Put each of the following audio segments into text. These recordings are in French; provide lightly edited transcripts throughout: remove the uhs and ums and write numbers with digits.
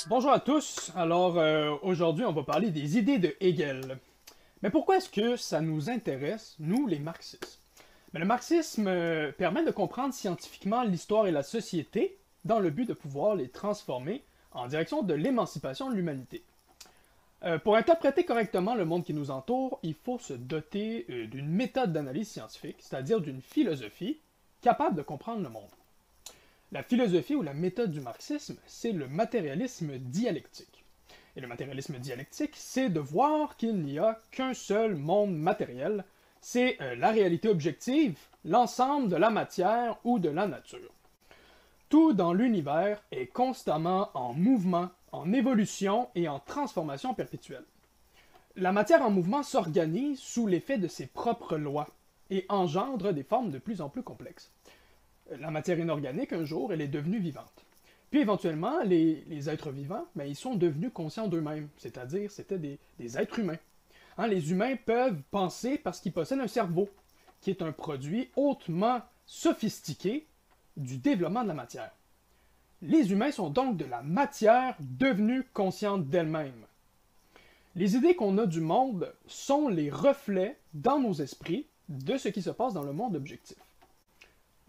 Bonjour à tous. Alors aujourd'hui, on va parler des idées de Hegel. Mais pourquoi est-ce que ça nous intéresse, nous, les marxistes? Le marxisme permet de comprendre scientifiquement l'histoire et la société dans le but de pouvoir les transformer en direction de l'émancipation de l'humanité. Pour interpréter correctement le monde qui nous entoure, il faut se doter d'une méthode d'analyse scientifique, c'est-à-dire d'une philosophie capable de comprendre le monde. La philosophie ou la méthode du marxisme, c'est le matérialisme dialectique. Et le matérialisme dialectique, c'est de voir qu'il n'y a qu'un seul monde matériel, c'est la réalité objective, l'ensemble de la matière ou de la nature. Tout dans l'univers est constamment en mouvement, en évolution et en transformation perpétuelle. La matière en mouvement s'organise sous l'effet de ses propres lois et engendre des formes de plus en plus complexes. La matière inorganique, un jour, elle est devenue vivante. Puis éventuellement, les êtres vivants, ils sont devenus conscients d'eux-mêmes, c'est-à-dire c'était des êtres humains. Les humains peuvent penser parce qu'ils possèdent un cerveau, qui est un produit hautement sophistiqué du développement de la matière. Les humains sont donc de la matière devenue consciente d'elle-même. Les idées qu'on a du monde sont les reflets dans nos esprits de ce qui se passe dans le monde objectif.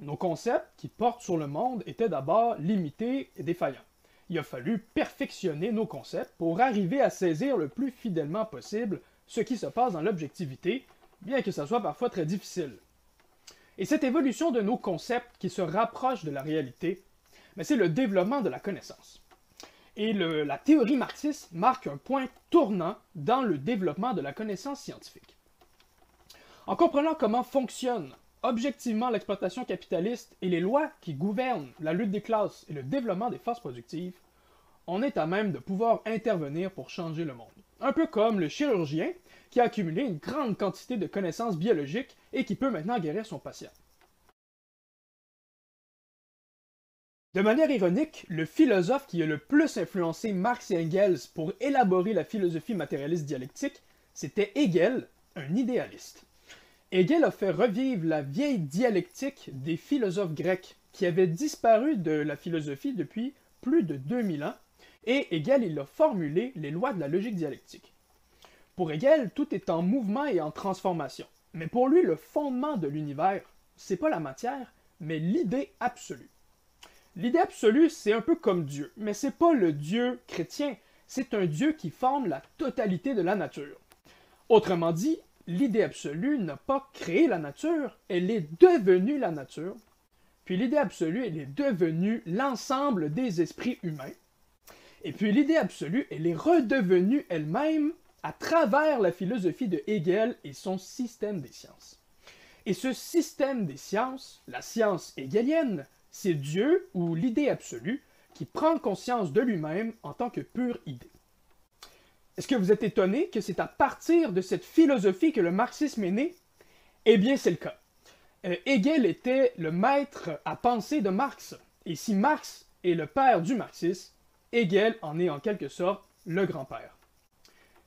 Nos concepts qui portent sur le monde étaient d'abord limités et défaillants. Il a fallu perfectionner nos concepts pour arriver à saisir le plus fidèlement possible ce qui se passe dans l'objectivité, bien que ça soit parfois très difficile. Et cette évolution de nos concepts qui se rapprochent de la réalité, c'est le développement de la connaissance. Et la théorie marxiste marque un point tournant dans le développement de la connaissance scientifique. En comprenant comment fonctionne objectivement l'exploitation capitaliste et les lois qui gouvernent la lutte des classes et le développement des forces productives, on est à même de pouvoir intervenir pour changer le monde. Un peu comme le chirurgien qui a accumulé une grande quantité de connaissances biologiques et qui peut maintenant guérir son patient. De manière ironique, le philosophe qui a le plus influencé Marx et Engels pour élaborer la philosophie matérialiste dialectique, c'était Hegel, un idéaliste. Hegel a fait revivre la vieille dialectique des philosophes grecs qui avaient disparu de la philosophie depuis plus de 2000 ans, et Hegel il a formulé les lois de la logique dialectique. Pour Hegel, tout est en mouvement et en transformation. Mais pour lui, le fondement de l'univers, c'est pas la matière, mais l'idée absolue. L'idée absolue, c'est un peu comme Dieu, mais c'est pas le Dieu chrétien, c'est un Dieu qui forme la totalité de la nature. Autrement dit, l'idée absolue n'a pas créé la nature, elle est devenue la nature. Puis l'idée absolue, elle est devenue l'ensemble des esprits humains. Et puis l'idée absolue, elle est redevenue elle-même à travers la philosophie de Hegel et son système des sciences. Et ce système des sciences, la science hegelienne, c'est Dieu ou l'idée absolue qui prend conscience de lui-même en tant que pure idée. Est-ce que vous êtes étonné que c'est à partir de cette philosophie que le marxisme est né? Eh bien, c'est le cas. Hegel était le maître à penser de Marx. Et si Marx est le père du marxisme, Hegel en est en quelque sorte le grand-père.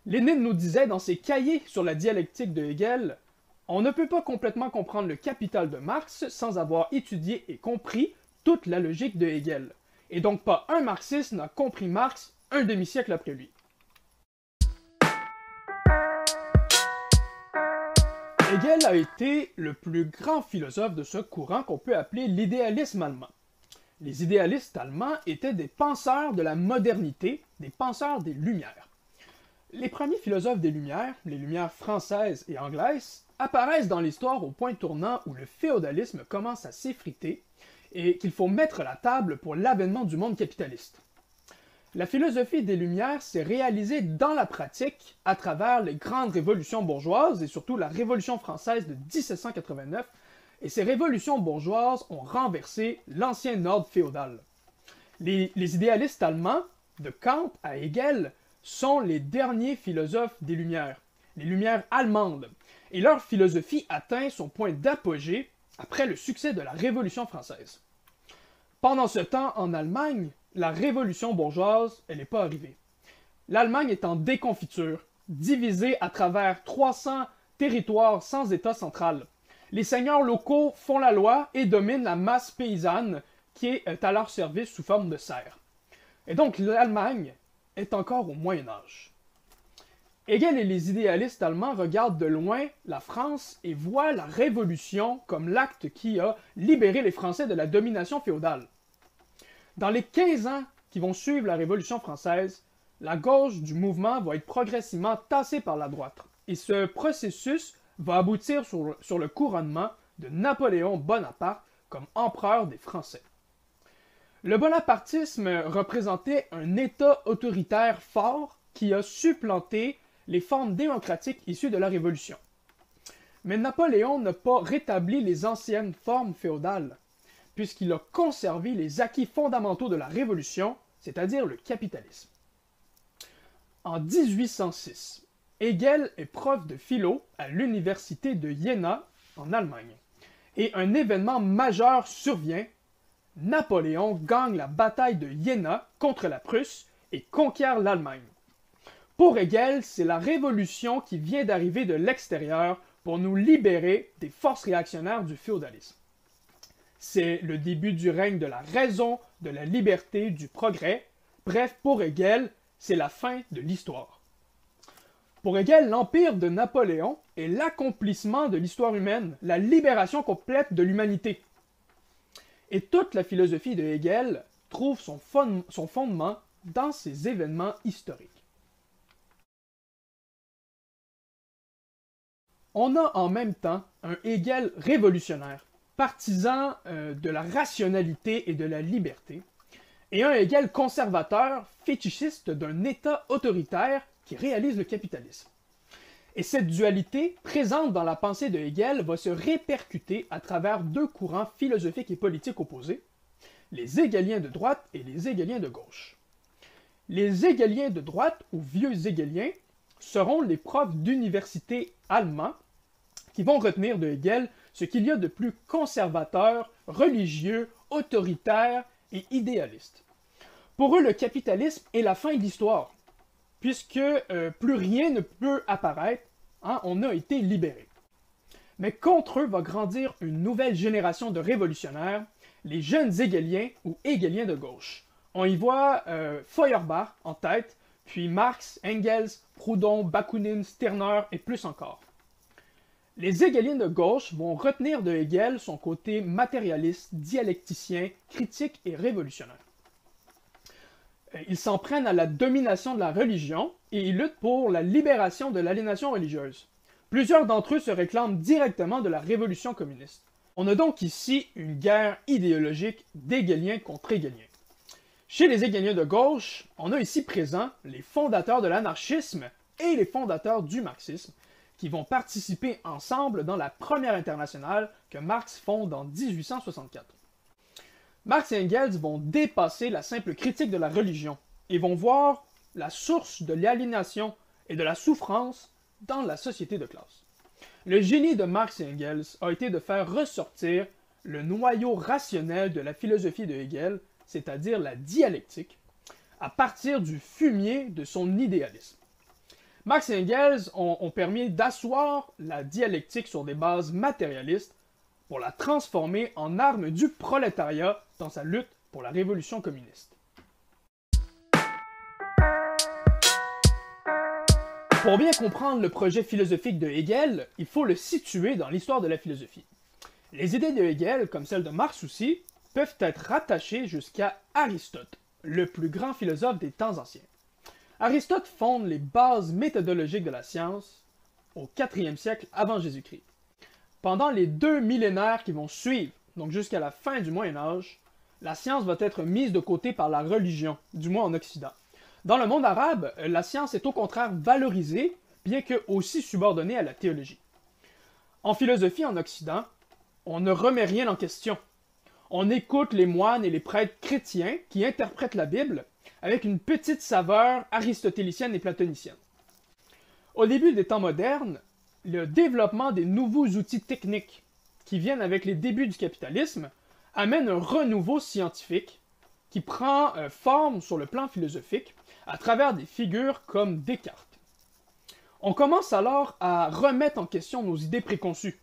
Lénine nous disait dans ses cahiers sur la dialectique de Hegel, « On ne peut pas complètement comprendre le capital de Marx sans avoir étudié et compris toute la logique de Hegel. Et donc pas un marxiste n'a compris Marx un demi-siècle après lui. » Hegel a été le plus grand philosophe de ce courant qu'on peut appeler l'idéalisme allemand. Les idéalistes allemands étaient des penseurs de la modernité, des penseurs des Lumières. Les premiers philosophes des Lumières, les Lumières françaises et anglaises, apparaissent dans l'histoire au point tournant où le féodalisme commence à s'effriter et qu'il faut mettre la table pour l'avènement du monde capitaliste. La philosophie des Lumières s'est réalisée dans la pratique à travers les grandes révolutions bourgeoises et surtout la Révolution française de 1789, et ces révolutions bourgeoises ont renversé l'ancien ordre féodal. Les idéalistes allemands, de Kant à Hegel, sont les derniers philosophes des Lumières, les Lumières allemandes, et leur philosophie atteint son point d'apogée après le succès de la Révolution française. Pendant ce temps, en Allemagne, la révolution bourgeoise, elle n'est pas arrivée. L'Allemagne est en déconfiture, divisée à travers 300 territoires sans État central. Les seigneurs locaux font la loi et dominent la masse paysanne qui est à leur service sous forme de serfs. Et donc l'Allemagne est encore au Moyen Âge. Hegel et les idéalistes allemands regardent de loin la France et voient la Révolution comme l'acte qui a libéré les Français de la domination féodale. Dans les 15 ans qui vont suivre la Révolution française, la gauche du mouvement va être progressivement tassée par la droite. Et ce processus va aboutir sur le couronnement de Napoléon Bonaparte comme empereur des Français. Le bonapartisme représentait un État autoritaire fort qui a supplanté les formes démocratiques issues de la Révolution. Mais Napoléon n'a pas rétabli les anciennes formes féodales, puisqu'il a conservé les acquis fondamentaux de la Révolution, c'est-à-dire le capitalisme. En 1806, Hegel est prof de philo à l'université de Jena, en Allemagne, et un événement majeur survient. Napoléon gagne la bataille de Jena contre la Prusse et conquiert l'Allemagne. Pour Hegel, c'est la révolution qui vient d'arriver de l'extérieur pour nous libérer des forces réactionnaires du féodalisme. C'est le début du règne de la raison, de la liberté, du progrès. Bref, pour Hegel, c'est la fin de l'histoire. Pour Hegel, l'empire de Napoléon est l'accomplissement de l'histoire humaine, la libération complète de l'humanité. Et toute la philosophie de Hegel trouve son fondement dans ces événements historiques. On a en même temps un Hegel révolutionnaire, partisan de la rationalité et de la liberté, et un Hegel conservateur, fétichiste d'un État autoritaire qui réalise le capitalisme. Et cette dualité, présente dans la pensée de Hegel, va se répercuter à travers deux courants philosophiques et politiques opposés, les hegeliens de droite et les hegeliens de gauche. Les hegeliens de droite, ou vieux hegeliens, seront les profs d'université allemands qui vont retenir de Hegel ce qu'il y a de plus conservateur, religieux, autoritaire et idéaliste. Pour eux, le capitalisme est la fin de l'histoire, puisque plus rien ne peut apparaître, on a été libéré. Mais contre eux va grandir une nouvelle génération de révolutionnaires, les jeunes hegeliens ou hegeliens de gauche. On y voit Feuerbach en tête, puis Marx, Engels, Proudhon, Bakounine, Stirner et plus encore. Les hegeliens de gauche vont retenir de Hegel son côté matérialiste, dialecticien, critique et révolutionnaire. Ils s'en prennent à la domination de la religion et ils luttent pour la libération de l'aliénation religieuse. Plusieurs d'entre eux se réclament directement de la révolution communiste. On a donc ici une guerre idéologique d'hegeliens contre hegeliens. Chez les hegeliens de gauche, on a ici présent les fondateurs de l'anarchisme et les fondateurs du marxisme, qui vont participer ensemble dans la première internationale que Marx fonde en 1864. Marx et Engels vont dépasser la simple critique de la religion et vont voir la source de l'aliénation et de la souffrance dans la société de classe. Le génie de Marx et Engels a été de faire ressortir le noyau rationnel de la philosophie de Hegel, c'est-à-dire la dialectique, à partir du fumier de son idéalisme. Marx et Engels ont permis d'asseoir la dialectique sur des bases matérialistes pour la transformer en arme du prolétariat dans sa lutte pour la révolution communiste. Pour bien comprendre le projet philosophique de Hegel, il faut le situer dans l'histoire de la philosophie. Les idées de Hegel, comme celles de Marx aussi, peuvent être rattachées jusqu'à Aristote, le plus grand philosophe des temps anciens. Aristote fonde les bases méthodologiques de la science au IVe siècle avant Jésus-Christ. Pendant les 2 millénaires qui vont suivre, donc jusqu'à la fin du Moyen Âge, la science va être mise de côté par la religion, du moins en Occident. Dans le monde arabe, la science est au contraire valorisée, bien que aussi subordonnée à la théologie. En philosophie en Occident, on ne remet rien en question. On écoute les moines et les prêtres chrétiens qui interprètent la Bible avec une petite saveur aristotélicienne et platonicienne. Au début des temps modernes, le développement des nouveaux outils techniques qui viennent avec les débuts du capitalisme amène un renouveau scientifique qui prend forme sur le plan philosophique à travers des figures comme Descartes. On commence alors à remettre en question nos idées préconçues.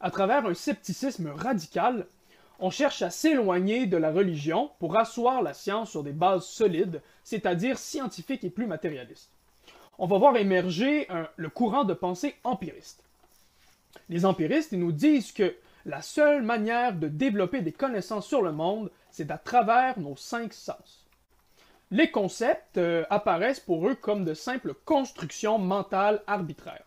À travers un scepticisme radical, On cherche à s'éloigner de la religion pour asseoir la science sur des bases solides, c'est-à-dire scientifiques et plus matérialistes. On va voir émerger le courant de pensée empiriste. Les empiristes ils nous disent que la seule manière de développer des connaissances sur le monde, c'est à travers nos 5 sens. Les concepts apparaissent pour eux comme de simples constructions mentales arbitraires.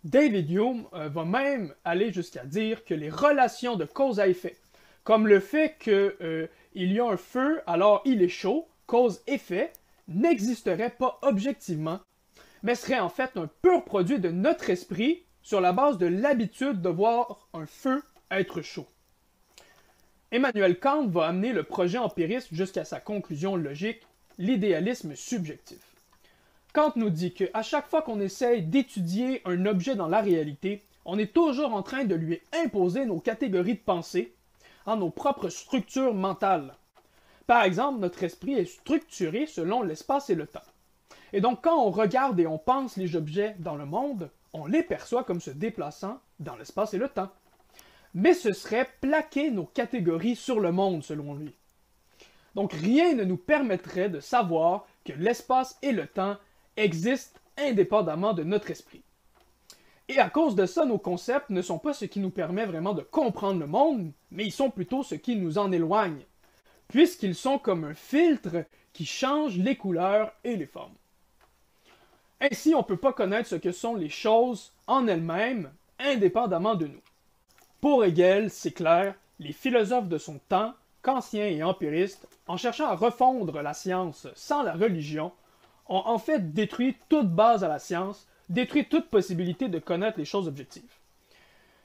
David Hume va même aller jusqu'à dire que les relations de cause à effet, comme le fait qu'il y a un feu alors il est chaud, cause-effet, n'existeraient pas objectivement, mais seraient en fait un pur produit de notre esprit sur la base de l'habitude de voir un feu être chaud. Emmanuel Kant va amener le projet empiriste jusqu'à sa conclusion logique, l'idéalisme subjectif. Kant nous dit qu'à chaque fois qu'on essaye d'étudier un objet dans la réalité, on est toujours en train de lui imposer nos catégories de pensée, nos propres structures mentales. Par exemple, notre esprit est structuré selon l'espace et le temps. Et donc, quand on regarde et on pense les objets dans le monde, on les perçoit comme se déplaçant dans l'espace et le temps. Mais ce serait plaquer nos catégories sur le monde, selon lui. Donc, rien ne nous permettrait de savoir que l'espace et le temps existent indépendamment de notre esprit. Et à cause de ça, nos concepts ne sont pas ce qui nous permet vraiment de comprendre le monde, mais ils sont plutôt ce qui nous en éloigne, puisqu'ils sont comme un filtre qui change les couleurs et les formes. Ainsi, on ne peut pas connaître ce que sont les choses en elles-mêmes, indépendamment de nous. Pour Hegel, c'est clair, les philosophes de son temps, kantiens et empiristes, en cherchant à refondre la science sans la religion, ont en fait détruit toute base à la science, détruit toute possibilité de connaître les choses objectives.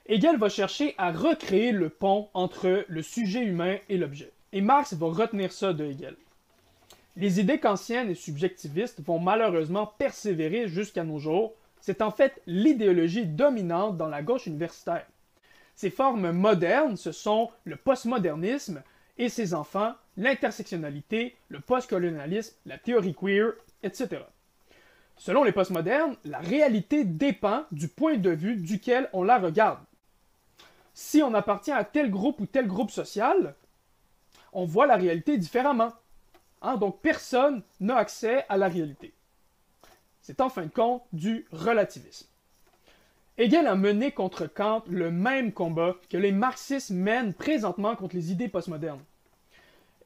Hegel va chercher à recréer le pont entre le sujet humain et l'objet. Et Marx va retenir ça de Hegel. Les idées kantiennes et subjectivistes vont malheureusement persévérer jusqu'à nos jours. C'est en fait l'idéologie dominante dans la gauche universitaire. Ces formes modernes, ce sont le postmodernisme et ses enfants, l'intersectionnalité, le postcolonialisme, la théorie queer, etc. Selon les postmodernes, la réalité dépend du point de vue duquel on la regarde. Si on appartient à tel groupe social, on voit la réalité différemment. Donc personne n'a accès à la réalité. C'est en fin de compte du relativisme. Hegel a mené contre Kant le même combat que les marxistes mènent présentement contre les idées postmodernes.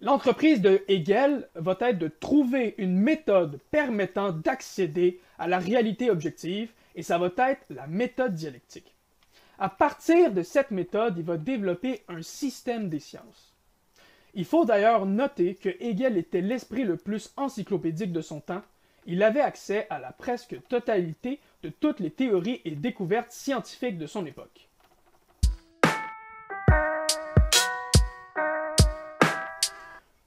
L'entreprise de Hegel va être de trouver une méthode permettant d'accéder à la réalité objective, et ça va être la méthode dialectique. À partir de cette méthode, il va développer un système des sciences. Il faut d'ailleurs noter que Hegel était l'esprit le plus encyclopédique de son temps. Il avait accès à la presque totalité de toutes les théories et découvertes scientifiques de son époque.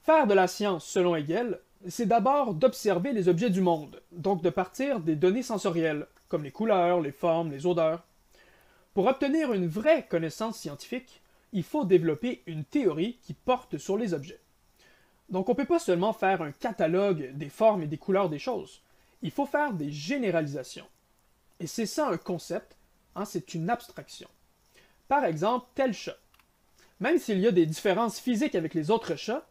Faire de la science, selon Hegel, c'est d'abord d'observer les objets du monde, donc de partir des données sensorielles, comme les couleurs, les formes, les odeurs. Pour obtenir une vraie connaissance scientifique, il faut développer une théorie qui porte sur les objets. Donc on ne peut pas seulement faire un catalogue des formes et des couleurs des choses, il faut faire des généralisations. Et c'est ça un concept, c'est une abstraction. Par exemple, tel chat. Même s'il y a des différences physiques avec les autres chats,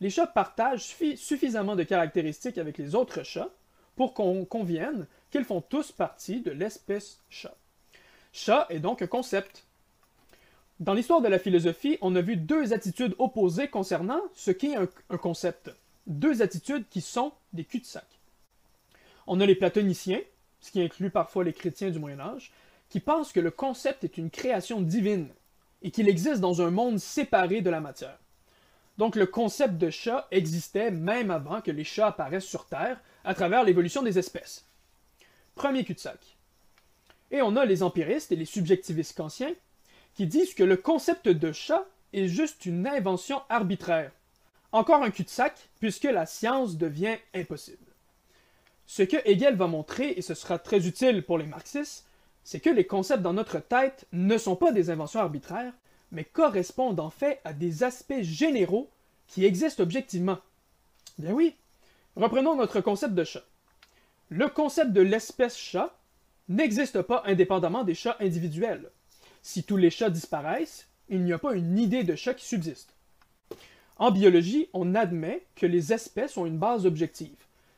les chats partagent suffisamment de caractéristiques avec les autres chats pour qu'on convienne qu'ils font tous partie de l'espèce chat. Chat est donc un concept. Dans l'histoire de la philosophie, on a vu deux attitudes opposées concernant ce qu'est un concept. Deux attitudes qui sont des cul-de-sac. On a les platoniciens, ce qui inclut parfois les chrétiens du Moyen-Âge, qui pensent que le concept est une création divine et qu'il existe dans un monde séparé de la matière. Donc le concept de chat existait même avant que les chats apparaissent sur Terre à travers l'évolution des espèces. Premier cul-de-sac. Et on a les empiristes et les subjectivistes kantiens qui disent que le concept de chat est juste une invention arbitraire. Encore un cul-de-sac, puisque la science devient impossible. Ce que Hegel va montrer, et ce sera très utile pour les marxistes, c'est que les concepts dans notre tête ne sont pas des inventions arbitraires, mais correspondent en fait à des aspects généraux qui existent objectivement. Bien oui, reprenons notre concept de chat. Le concept de l'espèce chat n'existe pas indépendamment des chats individuels. Si tous les chats disparaissent, il n'y a pas une idée de chat qui subsiste. En biologie, on admet que les espèces ont une base objective.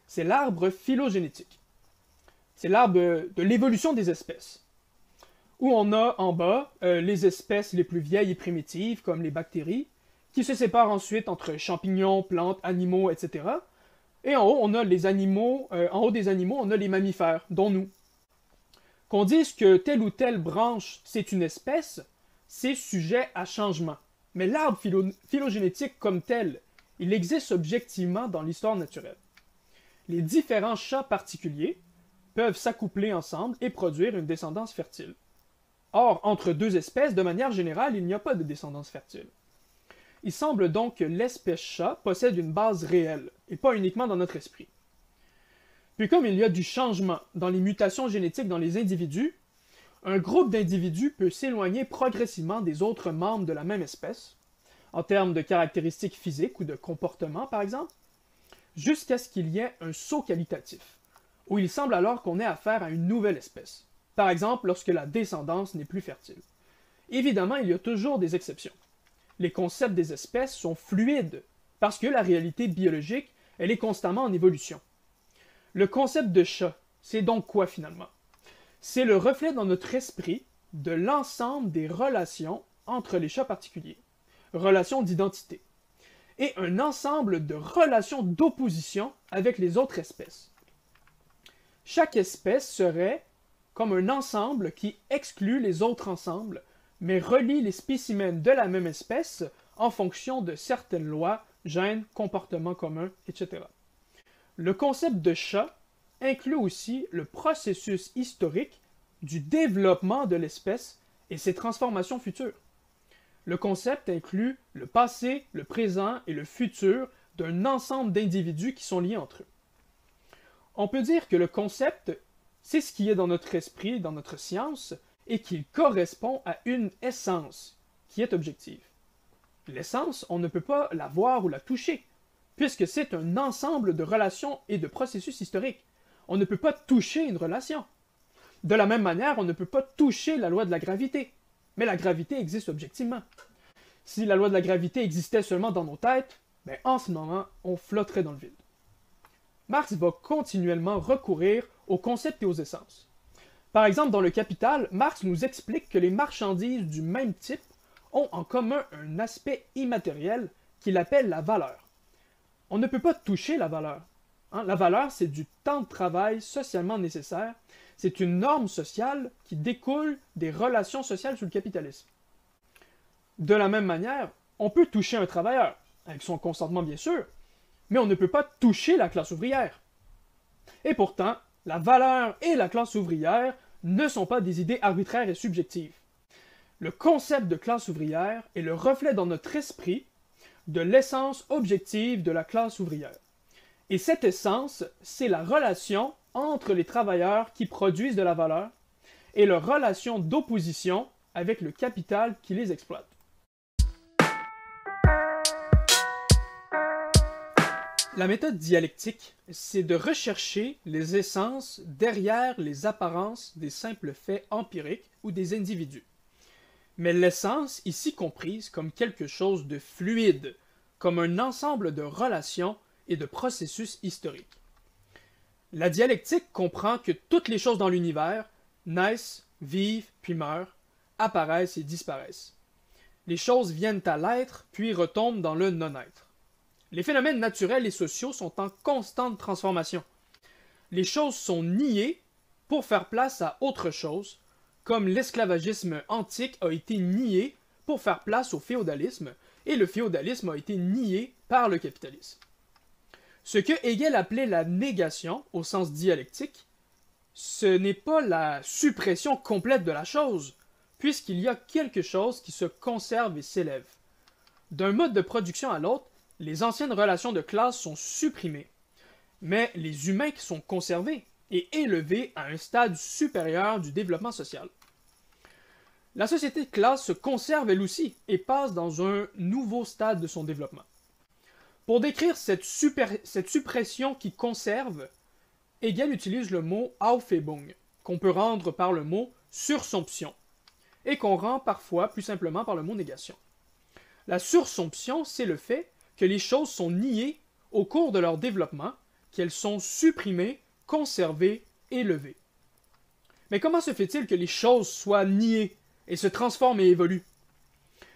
C'est l'arbre phylogénétique. C'est l'arbre de l'évolution des espèces. Où on a en bas les espèces les plus vieilles et primitives, comme les bactéries, qui se séparent ensuite entre champignons, plantes, animaux, etc. Et en haut, on a les animaux, en haut des animaux, on a les mammifères, dont nous. Qu'on dise que telle ou telle branche, c'est une espèce, c'est sujet à changement. Mais l'arbre phylogénétique comme tel, il existe objectivement dans l'histoire naturelle. Les différents chats particuliers peuvent s'accoupler ensemble et produire une descendance fertile. Or, entre deux espèces, de manière générale, il n'y a pas de descendance fertile. Il semble donc que l'espèce chat possède une base réelle, et pas uniquement dans notre esprit. Puis comme il y a du changement dans les mutations génétiques dans les individus, un groupe d'individus peut s'éloigner progressivement des autres membres de la même espèce, en termes de caractéristiques physiques ou de comportement par exemple, jusqu'à ce qu'il y ait un saut qualitatif, où il semble alors qu'on ait affaire à une nouvelle espèce, par exemple lorsque la descendance n'est plus fertile. Évidemment, il y a toujours des exceptions. Les concepts des espèces sont fluides, parce que la réalité biologique, elle est constamment en évolution. Le concept de chat, c'est donc quoi finalement? C'est le reflet dans notre esprit de l'ensemble des relations entre les chats particuliers, relations d'identité, et un ensemble de relations d'opposition avec les autres espèces. Chaque espèce serait comme un ensemble qui exclut les autres ensembles, mais relie les spécimens de la même espèce en fonction de certaines lois, gènes, comportements communs, etc. Le concept de chat inclut aussi le processus historique du développement de l'espèce et ses transformations futures. Le concept inclut le passé, le présent et le futur d'un ensemble d'individus qui sont liés entre eux. On peut dire que le concept, c'est ce qui est dans notre esprit, dans notre science, et qu'il correspond à une essence qui est objective. L'essence, on ne peut pas la voir ou la toucher, puisque c'est un ensemble de relations et de processus historiques. On ne peut pas toucher une relation. De la même manière, on ne peut pas toucher la loi de la gravité, mais la gravité existe objectivement. Si la loi de la gravité existait seulement dans nos têtes, ben en ce moment, on flotterait dans le vide. Marx va continuellement recourir aux concepts et aux essences. Par exemple, dans le Capital, Marx nous explique que les marchandises du même type ont en commun un aspect immatériel qu'il appelle la valeur. On ne peut pas toucher la valeur. La valeur, c'est du temps de travail socialement nécessaire. C'est une norme sociale qui découle des relations sociales sous le capitalisme. De la même manière, on peut toucher un travailleur, avec son consentement bien sûr, mais on ne peut pas toucher la classe ouvrière. Et pourtant, la valeur et la classe ouvrière ne sont pas des idées arbitraires et subjectives. Le concept de classe ouvrière est le reflet dans notre esprit de l'essence objective de la classe ouvrière. Et cette essence, c'est la relation entre les travailleurs qui produisent de la valeur et leur relation d'opposition avec le capital qui les exploite. La méthode dialectique, c'est de rechercher les essences derrière les apparences des simples faits empiriques ou des individus. Mais l'essence, ici comprise comme quelque chose de fluide, comme un ensemble de relations et de processus historiques. La dialectique comprend que toutes les choses dans l'univers naissent, vivent, puis meurent, apparaissent et disparaissent. Les choses viennent à l'être, puis retombent dans le non-être. Les phénomènes naturels et sociaux sont en constante transformation. Les choses sont niées pour faire place à autre chose, comme l'esclavagisme antique a été nié pour faire place au féodalisme, et le féodalisme a été nié par le capitalisme. Ce que Hegel appelait la négation, au sens dialectique, ce n'est pas la suppression complète de la chose, puisqu'il y a quelque chose qui se conserve et s'élève. D'un mode de production à l'autre, les anciennes relations de classe sont supprimées, mais les humains qui sont conservés et élevés à un stade supérieur du développement social. La société de classe se conserve elle aussi et passe dans un nouveau stade de son développement. Pour décrire cette suppression qui conserve, Hegel utilise le mot Aufhebung, qu'on peut rendre par le mot sursomption. et qu'on rend parfois plus simplement par le mot négation. La sursomption, c'est le fait que les choses sont niées au cours de leur développement, qu'elles sont supprimées, conservées, élevées. Mais comment se fait-il que les choses soient niées et se transforment et évoluent?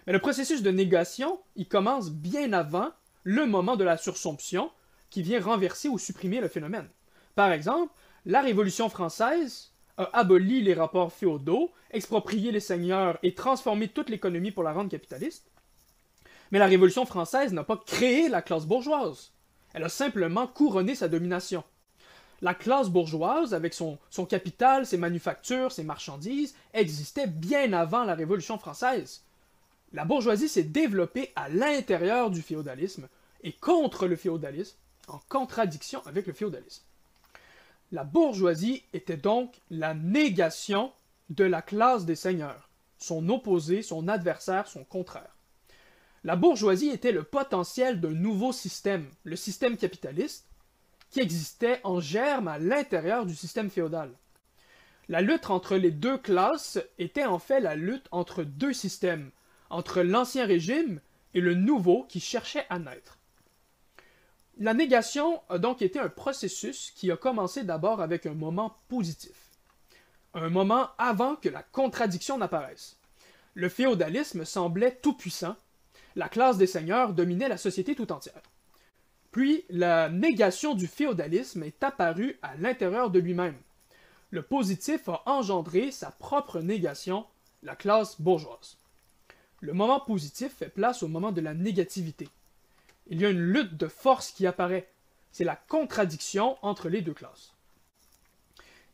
Mais le processus de négation, il commence bien avant le moment de la sursomption qui vient renverser ou supprimer le phénomène. Par exemple, la Révolution française a aboli les rapports féodaux, exproprié les seigneurs et transformé toute l'économie pour la rendre capitaliste. Mais la Révolution française n'a pas créé la classe bourgeoise. Elle a simplement couronné sa domination. La classe bourgeoise, avec son capital, ses manufactures, ses marchandises, existait bien avant la Révolution française. La bourgeoisie s'est développée à l'intérieur du féodalisme et contre le féodalisme, en contradiction avec le féodalisme. La bourgeoisie était donc la négation de la classe des seigneurs, son opposé, son adversaire, son contraire. La bourgeoisie était le potentiel d'un nouveau système, le système capitaliste, qui existait en germe à l'intérieur du système féodal. La lutte entre les deux classes était en fait la lutte entre deux systèmes, entre l'ancien régime et le nouveau qui cherchait à naître. La négation a donc été un processus qui a commencé d'abord avec un moment positif, un moment avant que la contradiction n'apparaisse. Le féodalisme semblait tout-puissant, la classe des seigneurs dominait la société tout entière. Puis, la négation du féodalisme est apparue à l'intérieur de lui-même. Le positif a engendré sa propre négation, la classe bourgeoise. Le moment positif fait place au moment de la négativité. Il y a une lutte de force qui apparaît. C'est la contradiction entre les deux classes.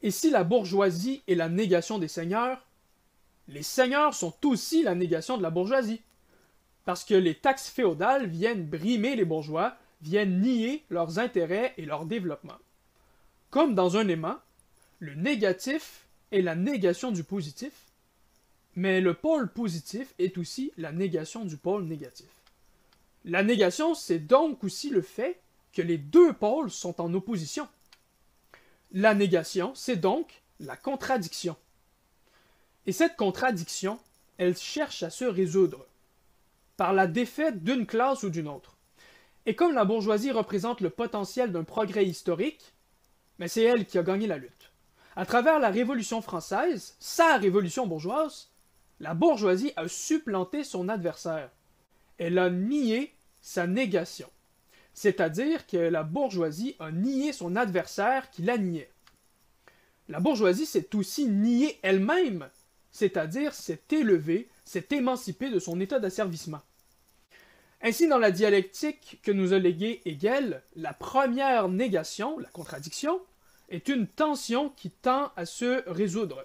Et si la bourgeoisie est la négation des seigneurs, les seigneurs sont aussi la négation de la bourgeoisie. Parce que les taxes féodales viennent brimer les bourgeois, viennent nier leurs intérêts et leur développement. Comme dans un aimant, le négatif est la négation du positif, mais le pôle positif est aussi la négation du pôle négatif. La négation, c'est donc aussi le fait que les deux pôles sont en opposition. La négation, c'est donc la contradiction. Et cette contradiction, elle cherche à se résoudre par la défaite d'une classe ou d'une autre. Et comme la bourgeoisie représente le potentiel d'un progrès historique, mais c'est elle qui a gagné la lutte. À travers la Révolution française, sa révolution bourgeoise, la bourgeoisie a supplanté son adversaire. Elle a nié sa négation. C'est-à-dire que la bourgeoisie a nié son adversaire qui la niait. La bourgeoisie s'est aussi niée elle-même, c'est-à-dire s'est élevée, s'est émancipée de son état d'asservissement. Ainsi, dans la dialectique que nous a léguée Hegel, la première négation, la contradiction, est une tension qui tend à se résoudre.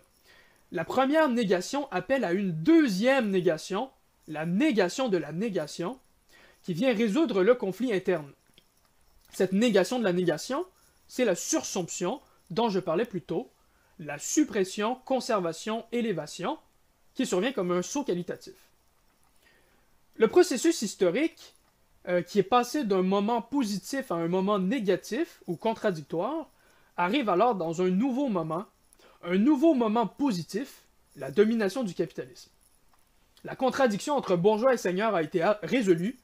La première négation appelle à une deuxième négation, la négation de la négation, qui vient résoudre le conflit interne. Cette négation de la négation, c'est la sursomption dont je parlais plus tôt, la suppression, conservation, élévation, qui survient comme un saut qualitatif. Le processus historique, qui est passé d'un moment positif à un moment négatif ou contradictoire, arrive alors dans un nouveau moment positif, la domination du capitalisme. La contradiction entre bourgeois et seigneurs a été résolue.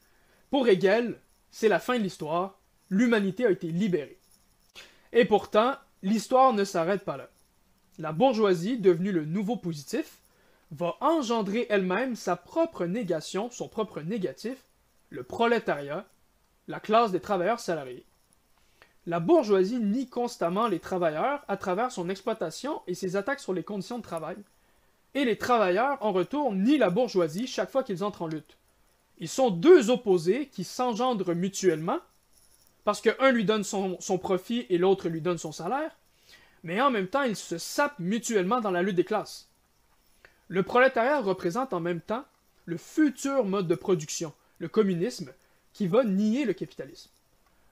Pour Hegel, c'est la fin de l'histoire, l'humanité a été libérée. Et pourtant, l'histoire ne s'arrête pas là. La bourgeoisie, devenue le nouveau positif, va engendrer elle-même sa propre négation, son propre négatif, le prolétariat, la classe des travailleurs salariés. La bourgeoisie nie constamment les travailleurs à travers son exploitation et ses attaques sur les conditions de travail, et les travailleurs, en retour, nient la bourgeoisie chaque fois qu'ils entrent en lutte. Ils sont deux opposés qui s'engendrent mutuellement, parce qu'un lui donne son profit et l'autre lui donne son salaire, mais en même temps, ils se sapent mutuellement dans la lutte des classes. Le prolétariat représente en même temps le futur mode de production, le communisme, qui va nier le capitalisme.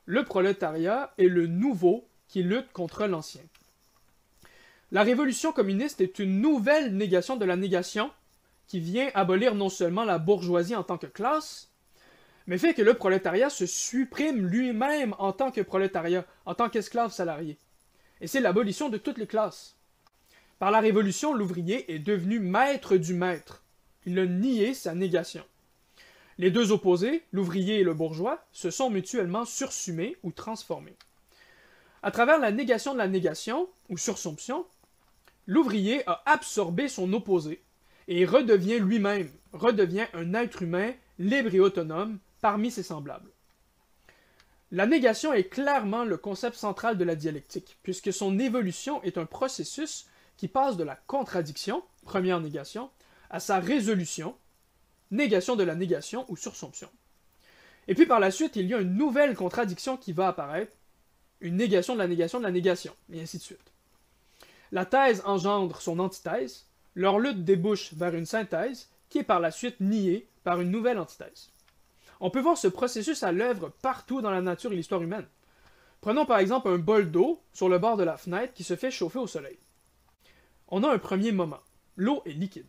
Le prolétariat est le nouveau qui lutte contre l'ancien. La révolution communiste est une nouvelle négation de la négation qui vient abolir non seulement la bourgeoisie en tant que classe, mais fait que le prolétariat se supprime lui-même en tant que prolétariat, en tant qu'esclave salarié. Et c'est l'abolition de toutes les classes. Par la Révolution, l'ouvrier est devenu maître du maître. Il a nié sa négation. Les deux opposés, l'ouvrier et le bourgeois, se sont mutuellement sursumés ou transformés. À travers la négation de la négation, ou sursomption, l'ouvrier a absorbé son opposé et redevient lui-même, redevient un être humain libre et autonome parmi ses semblables. La négation est clairement le concept central de la dialectique, puisque son évolution est un processus qui passe de la contradiction, première négation, à sa résolution, négation de la négation ou sursomption. Et puis par la suite, il y a une nouvelle contradiction qui va apparaître, une négation de la négation de la négation, et ainsi de suite. La thèse engendre son antithèse, leur lutte débouche vers une synthèse, qui est par la suite niée par une nouvelle antithèse. On peut voir ce processus à l'œuvre partout dans la nature et l'histoire humaine. Prenons par exemple un bol d'eau sur le bord de la fenêtre qui se fait chauffer au soleil. On a un premier moment. L'eau est liquide.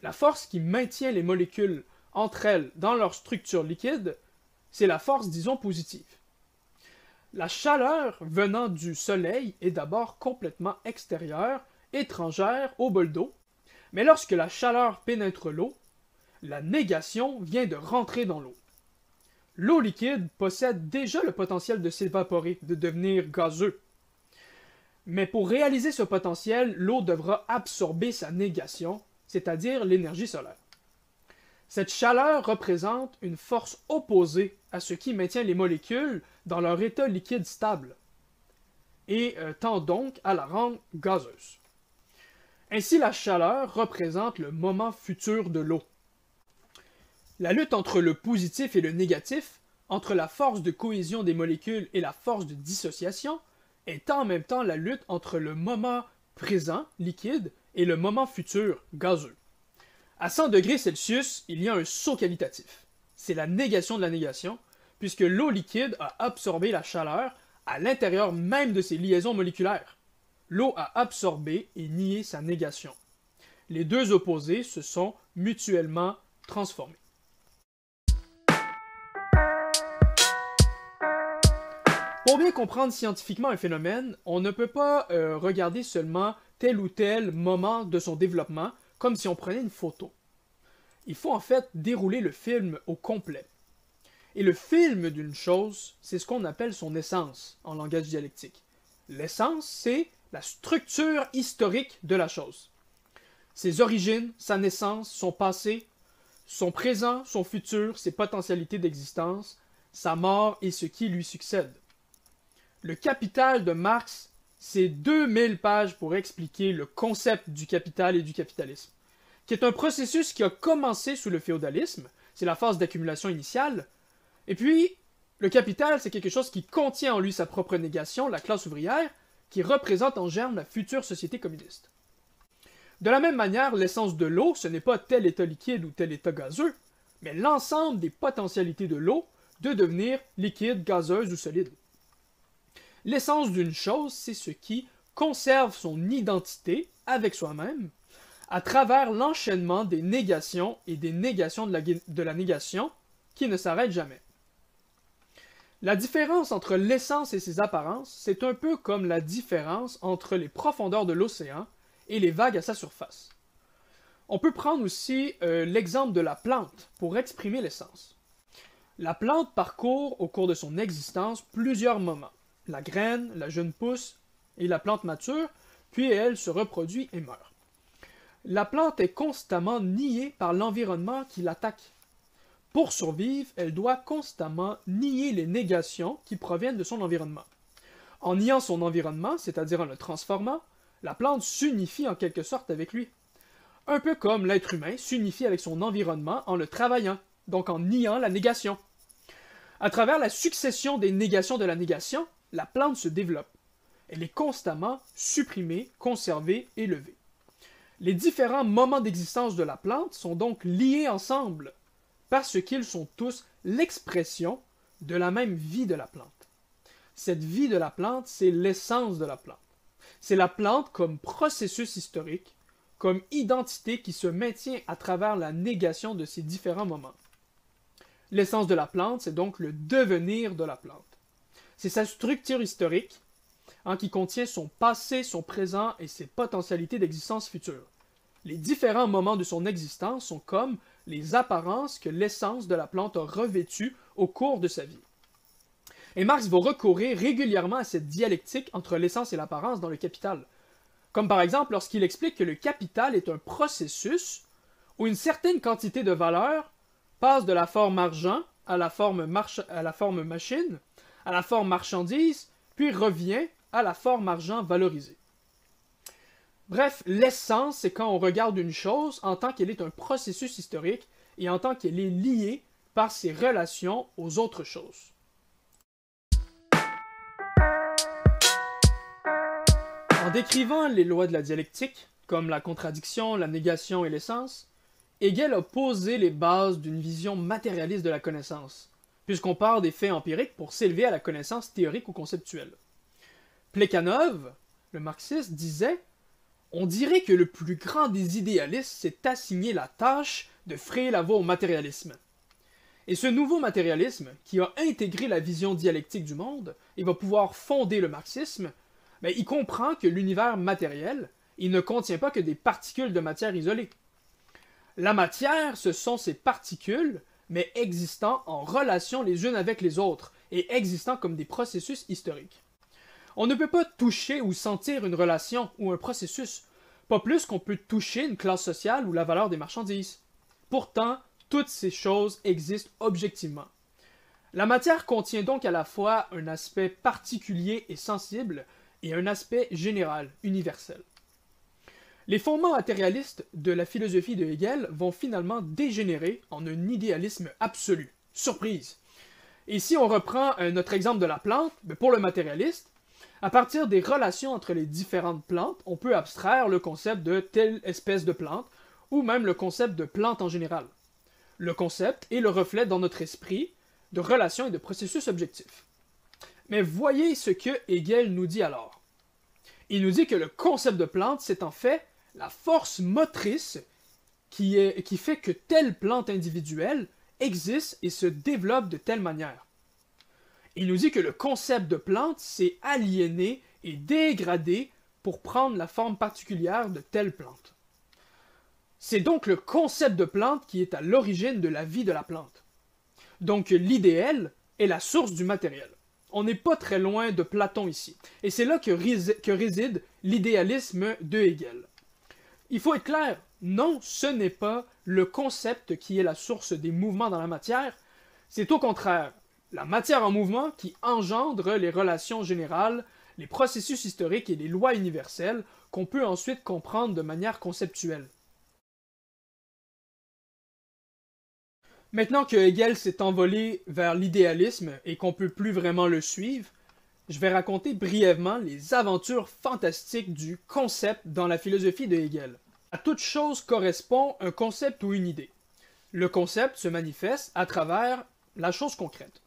La force qui maintient les molécules entre elles dans leur structure liquide, c'est la force, disons, positive. La chaleur venant du soleil est d'abord complètement extérieure, étrangère au bol d'eau, mais lorsque la chaleur pénètre l'eau, la négation vient de rentrer dans l'eau. L'eau liquide possède déjà le potentiel de s'évaporer, de devenir gazeux. Mais pour réaliser ce potentiel, l'eau devra absorber sa négation, c'est-à-dire l'énergie solaire. Cette chaleur représente une force opposée à ce qui maintient les molécules dans leur état liquide stable, et tend donc à la rendre gazeuse. Ainsi, la chaleur représente le moment futur de l'eau. La lutte entre le positif et le négatif, entre la force de cohésion des molécules et la force de dissociation, est en même temps la lutte entre le moment présent, liquide, et le moment futur, gazeux. À 100 degrés Celsius, il y a un saut qualitatif. C'est la négation de la négation, puisque l'eau liquide a absorbé la chaleur à l'intérieur même de ses liaisons moléculaires. L'eau a absorbé et nié sa négation. Les deux opposés se sont mutuellement transformés. Pour bien comprendre scientifiquement un phénomène, on ne peut pas regarder seulement tel ou tel moment de son développement comme si on prenait une photo. Il faut en fait dérouler le film au complet. Et le film d'une chose, c'est ce qu'on appelle son essence en langage dialectique. L'essence, c'est la structure historique de la chose. Ses origines, sa naissance, son passé, son présent, son futur, ses potentialités d'existence, sa mort et ce qui lui succède. Le Capital de Marx, c'est 2000 pages pour expliquer le concept du capital et du capitalisme, qui est un processus qui a commencé sous le féodalisme, c'est la phase d'accumulation initiale, et puis le capital, c'est quelque chose qui contient en lui sa propre négation, la classe ouvrière, qui représente en germe la future société communiste. De la même manière, l'essence de l'eau, ce n'est pas tel état liquide ou tel état gazeux, mais l'ensemble des potentialités de l'eau de devenir liquide, gazeuse ou solide. L'essence d'une chose, c'est ce qui conserve son identité avec soi-même à travers l'enchaînement des négations et des négations de la négation qui ne s'arrêtent jamais. La différence entre l'essence et ses apparences, c'est un peu comme la différence entre les profondeurs de l'océan et les vagues à sa surface. On peut prendre aussi l'exemple de la plante pour exprimer l'essence. La plante parcourt au cours de son existence plusieurs moments. La graine, la jeune pousse et la plante mature, puis elle se reproduit et meurt. La plante est constamment niée par l'environnement qui l'attaque. Pour survivre, elle doit constamment nier les négations qui proviennent de son environnement. En niant son environnement, c'est-à-dire en le transformant, la plante s'unifie en quelque sorte avec lui. Un peu comme l'être humain s'unifie avec son environnement en le travaillant, donc en niant la négation. À travers la succession des négations de la négation, la plante se développe. Elle est constamment supprimée, conservée, élevée. Les différents moments d'existence de la plante sont donc liés ensemble, parce qu'ils sont tous l'expression de la même vie de la plante. Cette vie de la plante, c'est l'essence de la plante. C'est la plante comme processus historique, comme identité qui se maintient à travers la négation de ces différents moments. L'essence de la plante, c'est donc le devenir de la plante. C'est sa structure historique, qui contient son passé, son présent et ses potentialités d'existence future. Les différents moments de son existence sont comme les apparences que l'essence de la plante a revêtues au cours de sa vie. Et Marx va recourir régulièrement à cette dialectique entre l'essence et l'apparence dans le Capital. Comme par exemple lorsqu'il explique que le capital est un processus où une certaine quantité de valeur passe de la forme argent à la forme machine, à la forme marchandise, puis revient à la forme argent valorisée. Bref, l'essence, c'est quand on regarde une chose en tant qu'elle est un processus historique et en tant qu'elle est liée par ses relations aux autres choses. En décrivant les lois de la dialectique, comme la contradiction, la négation et l'essence, Hegel a posé les bases d'une vision matérialiste de la connaissance, puisqu'on part des faits empiriques pour s'élever à la connaissance théorique ou conceptuelle. Plekhanov, le marxiste, disait « On dirait que le plus grand des idéalistes s'est assigné la tâche de frayer la voie au matérialisme. » Et ce nouveau matérialisme, qui a intégré la vision dialectique du monde et va pouvoir fonder le marxisme, il comprend que l'univers matériel, il ne contient pas que des particules de matière isolées. La matière, ce sont ces particules, mais existant en relation les unes avec les autres, et existant comme des processus historiques. On ne peut pas toucher ou sentir une relation ou un processus, pas plus qu'on peut toucher une classe sociale ou la valeur des marchandises. Pourtant, toutes ces choses existent objectivement. La matière contient donc à la fois un aspect particulier et sensible, et un aspect général, universel. Les fondements matérialistes de la philosophie de Hegel vont finalement dégénérer en un idéalisme absolu. Surprise! Et si on reprend notre exemple de la plante, pour le matérialiste, à partir des relations entre les différentes plantes, on peut abstraire le concept de telle espèce de plante, ou même le concept de plante en général. Le concept est le reflet dans notre esprit de relations et de processus objectifs. Mais voyez ce que Hegel nous dit alors. Il nous dit que le concept de plante, c'est en fait la force motrice qui fait que telle plante individuelle existe et se développe de telle manière. Il nous dit que le concept de plante s'est aliéné et dégradé pour prendre la forme particulière de telle plante. C'est donc le concept de plante qui est à l'origine de la vie de la plante. Donc l'idéal est la source du matériel. On n'est pas très loin de Platon ici. Et c'est là que réside l'idéalisme de Hegel. Il faut être clair, non, ce n'est pas le concept qui est la source des mouvements dans la matière, c'est au contraire la matière en mouvement qui engendre les relations générales, les processus historiques et les lois universelles qu'on peut ensuite comprendre de manière conceptuelle. Maintenant que Hegel s'est envolé vers l'idéalisme et qu'on ne peut plus vraiment le suivre, je vais raconter brièvement les aventures fantastiques du concept dans la philosophie de Hegel. À toute chose correspond un concept ou une idée. Le concept se manifeste à travers la chose concrète.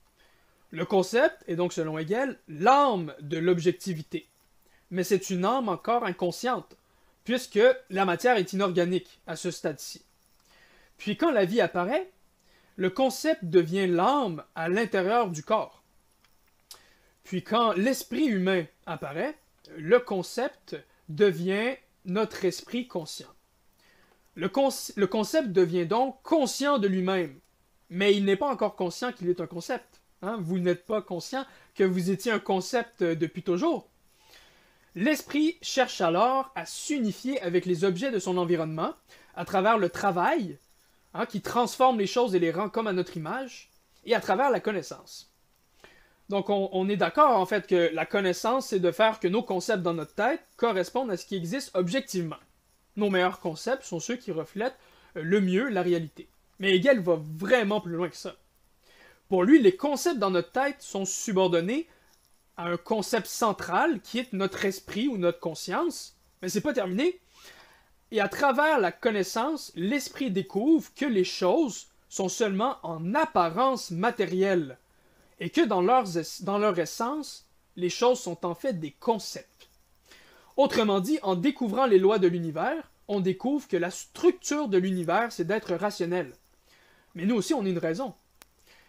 Le concept est donc, selon Hegel, l'âme de l'objectivité. Mais c'est une âme encore inconsciente, puisque la matière est inorganique à ce stade-ci. Puis quand la vie apparaît, le concept devient l'âme à l'intérieur du corps. Puis quand l'esprit humain apparaît, le concept devient notre esprit conscient. Le concept devient donc conscient de lui-même, mais il n'est pas encore conscient qu'il est un concept. Vous n'êtes pas conscient que vous étiez un concept depuis toujours. L'esprit cherche alors à s'unifier avec les objets de son environnement à travers le travail, qui transforme les choses et les rend comme à notre image, et à travers la connaissance. Donc on est d'accord en fait que la connaissance, c'est de faire que nos concepts dans notre tête correspondent à ce qui existe objectivement. Nos meilleurs concepts sont ceux qui reflètent le mieux la réalité. Mais Hegel va vraiment plus loin que ça. Pour lui, les concepts dans notre tête sont subordonnés à un concept central qui est notre esprit ou notre conscience, mais c'est pas terminé. Et à travers la connaissance, l'esprit découvre que les choses sont seulement en apparence matérielles et que dans leur essence, les choses sont en fait des concepts. Autrement dit, en découvrant les lois de l'univers, on découvre que la structure de l'univers, c'est d'être rationnel. Mais nous aussi, on est une raison.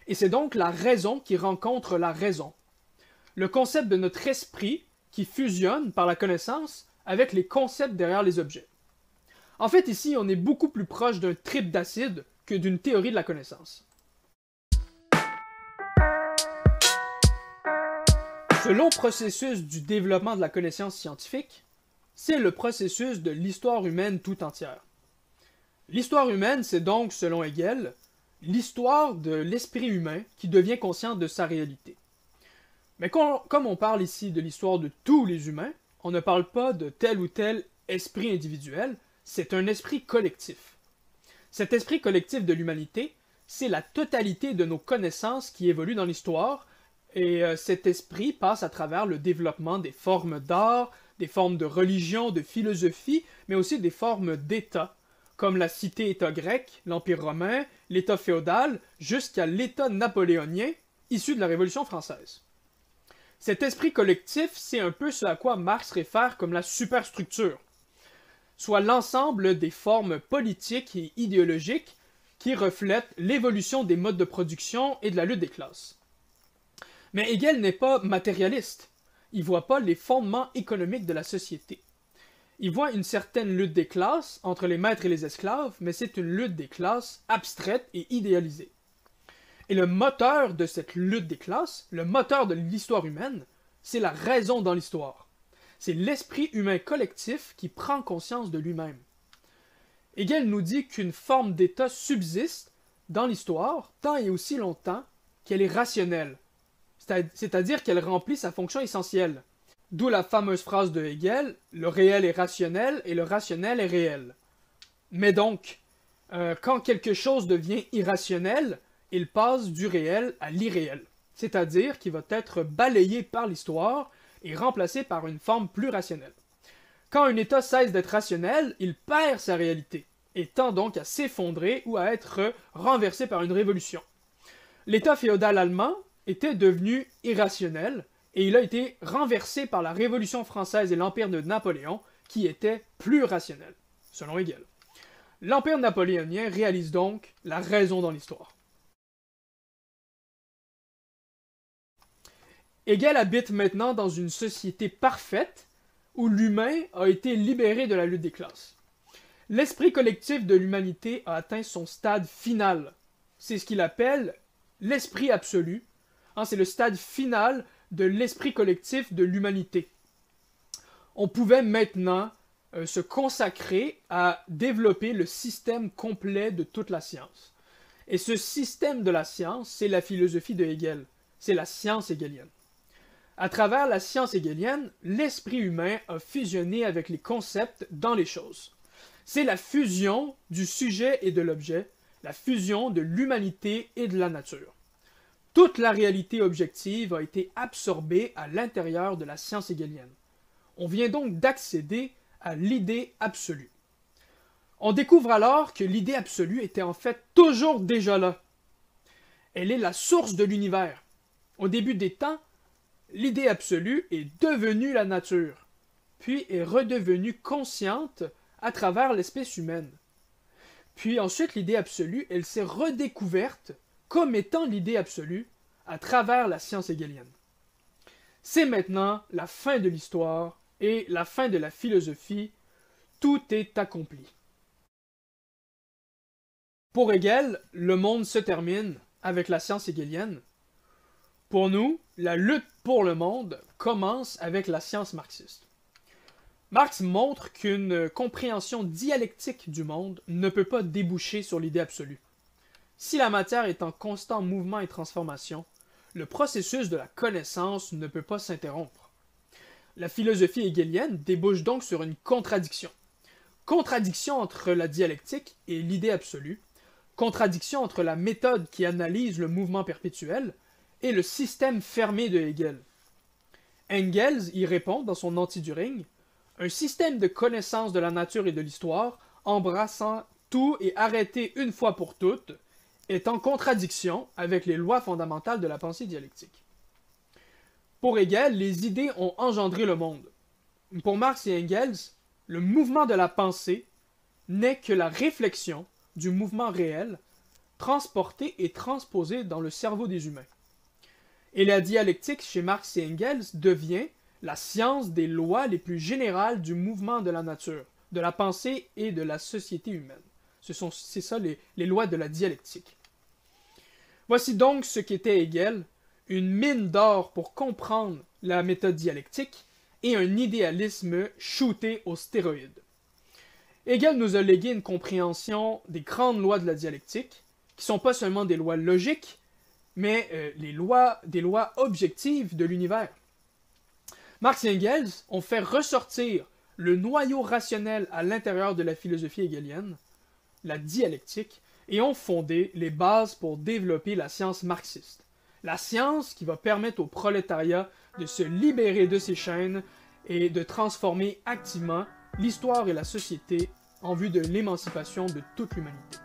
Et c'est donc la raison qui rencontre la raison. Le concept de notre esprit qui fusionnent par la connaissance avec les concepts derrière les objets. En fait, ici, on est beaucoup plus proche d'un trip d'acide que d'une théorie de la connaissance. Ce long processus du développement de la connaissance scientifique, c'est le processus de l'histoire humaine tout entière. L'histoire humaine, c'est donc, selon Hegel, l'histoire de l'esprit humain qui devient conscient de sa réalité. Mais comme on parle ici de l'histoire de tous les humains, on ne parle pas de tel ou tel esprit individuel, c'est un esprit collectif. Cet esprit collectif de l'humanité, c'est la totalité de nos connaissances qui évoluent dans l'histoire, et cet esprit passe à travers le développement des formes d'art, des formes de religion, de philosophie, mais aussi des formes d'État, comme la cité-État grecque, l'Empire romain, l'État féodal, jusqu'à l'État napoléonien, issu de la Révolution française. Cet esprit collectif, c'est un peu ce à quoi Marx réfère comme la superstructure, soit l'ensemble des formes politiques et idéologiques qui reflètent l'évolution des modes de production et de la lutte des classes. Mais Hegel n'est pas matérialiste. Il ne voit pas les fondements économiques de la société. Il voit une certaine lutte des classes entre les maîtres et les esclaves, mais c'est une lutte des classes abstraite et idéalisée. Et le moteur de cette lutte des classes, le moteur de l'histoire humaine, c'est la raison dans l'histoire. C'est l'esprit humain collectif qui prend conscience de lui-même. Hegel nous dit qu'une forme d'État subsiste dans l'histoire tant et aussi longtemps qu'elle est rationnelle, c'est-à-dire qu'elle remplit sa fonction essentielle. D'où la fameuse phrase de Hegel, le réel est rationnel et le rationnel est réel. Mais donc, quand quelque chose devient irrationnel, il passe du réel à l'irréel, c'est-à-dire qu'il va être balayé par l'histoire et remplacé par une forme plus rationnelle. Quand un État cesse d'être rationnel, il perd sa réalité, et tend donc à s'effondrer ou à être renversé par une révolution. L'État féodal allemand était devenu irrationnel, et il a été renversé par la Révolution française et l'Empire de Napoléon, qui était plus rationnel, selon Hegel. L'Empire napoléonien réalise donc la raison dans l'histoire. Hegel habite maintenant dans une société parfaite où l'humain a été libéré de la lutte des classes. L'esprit collectif de l'humanité a atteint son stade final. C'est ce qu'il appelle l'esprit absolu. C'est le stade final de l'esprit collectif de l'humanité. On pouvait maintenant se consacrer à développer le système complet de toute la science. Et ce système de la science, c'est la philosophie de Hegel. C'est la science hegelienne. À travers la science hegelienne, l'esprit humain a fusionné avec les concepts dans les choses. C'est la fusion du sujet et de l'objet, la fusion de l'humanité et de la nature. Toute la réalité objective a été absorbée à l'intérieur de la science hegelienne. On vient donc d'accéder à l'idée absolue. On découvre alors que l'idée absolue était en fait toujours déjà là. Elle est la source de l'univers. Au début des temps, l'idée absolue est devenue la nature, puis est redevenue consciente à travers l'espèce humaine. Puis ensuite, l'idée absolue, elle s'est redécouverte comme étant l'idée absolue à travers la science hegelienne. C'est maintenant la fin de l'histoire et la fin de la philosophie. Tout est accompli. Pour Hegel, le monde se termine avec la science hegelienne. Pour nous, la lutte pour le monde commence avec la science marxiste. Marx montre qu'une compréhension dialectique du monde ne peut pas déboucher sur l'idée absolue. Si la matière est en constant mouvement et transformation, le processus de la connaissance ne peut pas s'interrompre. La philosophie hegelienne débouche donc sur une contradiction. Contradiction entre la dialectique et l'idée absolue, contradiction entre la méthode qui analyse le mouvement perpétuel et le système fermé de Hegel. Engels y répond dans son Anti-Düring, un système de connaissance de la nature et de l'histoire, embrassant tout et arrêté une fois pour toutes, est en contradiction avec les lois fondamentales de la pensée dialectique. Pour Hegel, les idées ont engendré le monde. Pour Marx et Engels, le mouvement de la pensée n'est que la réflexion du mouvement réel, transporté et transposé dans le cerveau des humains. Et la dialectique chez Marx et Engels devient la science des lois les plus générales du mouvement de la nature, de la pensée et de la société humaine. C'est ça les lois de la dialectique. Voici donc ce qu'était Hegel, une mine d'or pour comprendre la méthode dialectique et un idéalisme shooté aux stéroïdes. Hegel nous a légué une compréhension des grandes lois de la dialectique, qui ne sont pas seulement des lois logiques, mais des lois objectives de l'univers. Marx et Engels ont fait ressortir le noyau rationnel à l'intérieur de la philosophie hegelienne, la dialectique, et ont fondé les bases pour développer la science marxiste. La science qui va permettre au prolétariat de se libérer de ses chaînes et de transformer activement l'histoire et la société en vue de l'émancipation de toute l'humanité.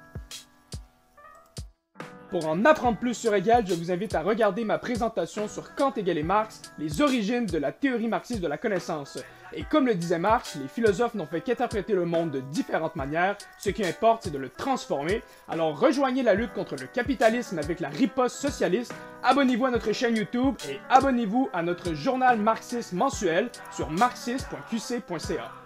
Pour en apprendre plus sur Hegel, je vous invite à regarder ma présentation sur Kant, Hegel et Marx, les origines de la théorie marxiste de la connaissance. Et comme le disait Marx, les philosophes n'ont fait qu'interpréter le monde de différentes manières, ce qui importe c'est de le transformer. Alors rejoignez la lutte contre le capitalisme avec la riposte socialiste, abonnez-vous à notre chaîne YouTube et abonnez-vous à notre journal marxiste mensuel sur marxiste.qc.ca.